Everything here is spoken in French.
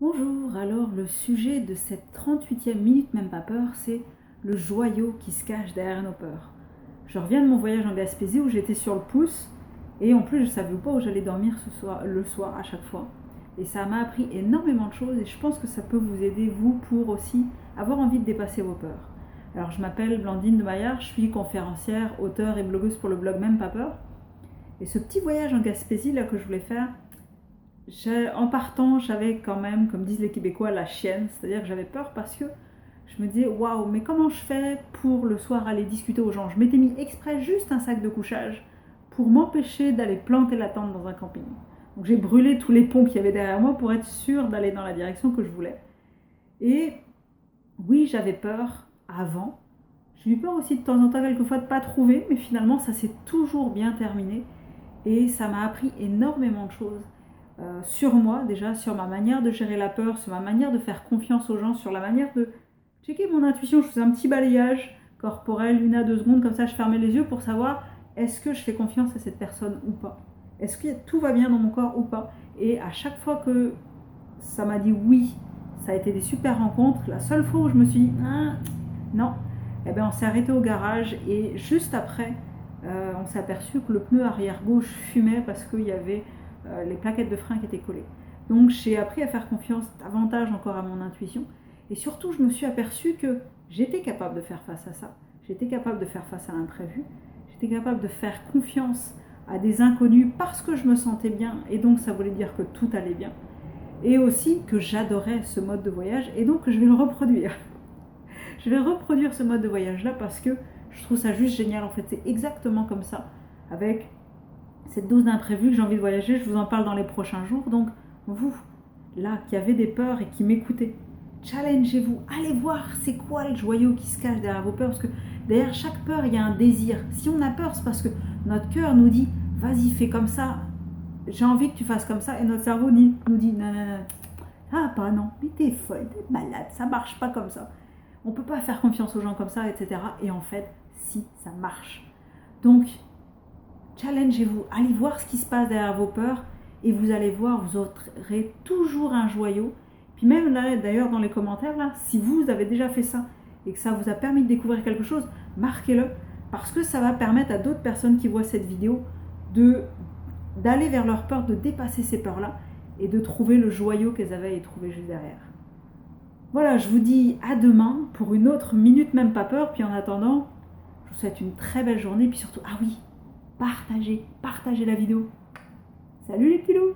Bonjour, alors le sujet de cette 38e minute même pas peur, c'est le joyau qui se cache derrière nos peurs. Je reviens de mon voyage en Gaspésie où j'étais sur le pouce et en plus je savais pas où j'allais dormir le soir à chaque fois. Et ça m'a appris énormément de choses et je pense que ça peut vous aider vous pour aussi avoir envie de dépasser vos peurs. Alors je m'appelle Blandine de Maillard, je suis conférencière, auteure et blogueuse pour le blog Même pas peur. Et ce petit voyage en Gaspésie là que je voulais faire, en partant, j'avais quand même, comme disent les Québécois, la chienne. C'est-à-dire que j'avais peur parce que je me disais, waouh, mais comment je fais pour le soir aller discuter aux gens? Je m'étais mis exprès juste un sac de couchage pour m'empêcher d'aller planter la tente dans un camping. Donc j'ai brûlé tous les ponts qu'il y avait derrière moi pour être sûre d'aller dans la direction que je voulais. Et oui, j'avais peur avant. J'ai eu peur aussi de temps en temps, quelquefois, de ne pas trouver, mais finalement, ça s'est toujours bien terminé. Et ça m'a appris énormément de choses sur moi déjà, sur ma manière de gérer la peur, sur ma manière de faire confiance aux gens, sur la manière de checker mon intuition. Je faisais un petit balayage corporel, 1 à 2 secondes, comme ça je fermais les yeux pour savoir est-ce que je fais confiance à cette personne ou pas. Est-ce que tout va bien dans mon corps ou pas. Et à chaque fois que ça m'a dit oui, ça a été des super rencontres. La seule fois où je me suis dit ah, non, eh ben on s'est arrêté au garage et juste après, on s'est aperçu que le pneu arrière gauche fumait parce qu'il y avait les plaquettes de frein qui étaient collées. Donc j'ai appris à faire confiance davantage encore à mon intuition et surtout je me suis aperçu que j'étais capable de faire face à ça. J'étais capable de faire face à l'imprévu. J'étais capable de faire confiance à des inconnus parce que je me sentais bien et donc ça voulait dire que tout allait bien. Et aussi que j'adorais ce mode de voyage et donc que je vais le reproduire. Je vais reproduire ce mode de voyage là parce que je trouve ça juste génial. En fait, c'est exactement comme ça, avec cette dose d'imprévu que j'ai envie de voyager. Je vous en parle dans les prochains jours. Donc, vous, là, qui avez des peurs et qui m'écoutez, challengez-vous. Allez voir c'est quoi le joyau qui se cache derrière vos peurs. Parce que derrière chaque peur, il y a un désir. Si on a peur, c'est parce que notre cœur nous dit vas-y, fais comme ça. J'ai envie que tu fasses comme ça. Et notre cerveau nous dit non, non, non. Ah, pas non. Mais t'es folle, t'es malade. Ça marche pas comme ça. On peut pas faire confiance aux gens comme ça, etc. Et en fait, si, ça marche. Donc, challengez-vous, allez voir ce qui se passe derrière vos peurs et vous allez voir, vous aurez toujours un joyau. Puis même là, d'ailleurs, dans les commentaires, là, si vous avez déjà fait ça et que ça vous a permis de découvrir quelque chose, marquez-le parce que ça va permettre à d'autres personnes qui voient cette vidéo d'aller vers leur peur, de dépasser ces peurs-là et de trouver le joyau qu'elles avaient et trouver juste derrière. Voilà, je vous dis à demain pour une autre minute même pas peur. Puis en attendant, je vous souhaite une très belle journée. Puis surtout, ah oui, partagez la vidéo. Salut les petits loups!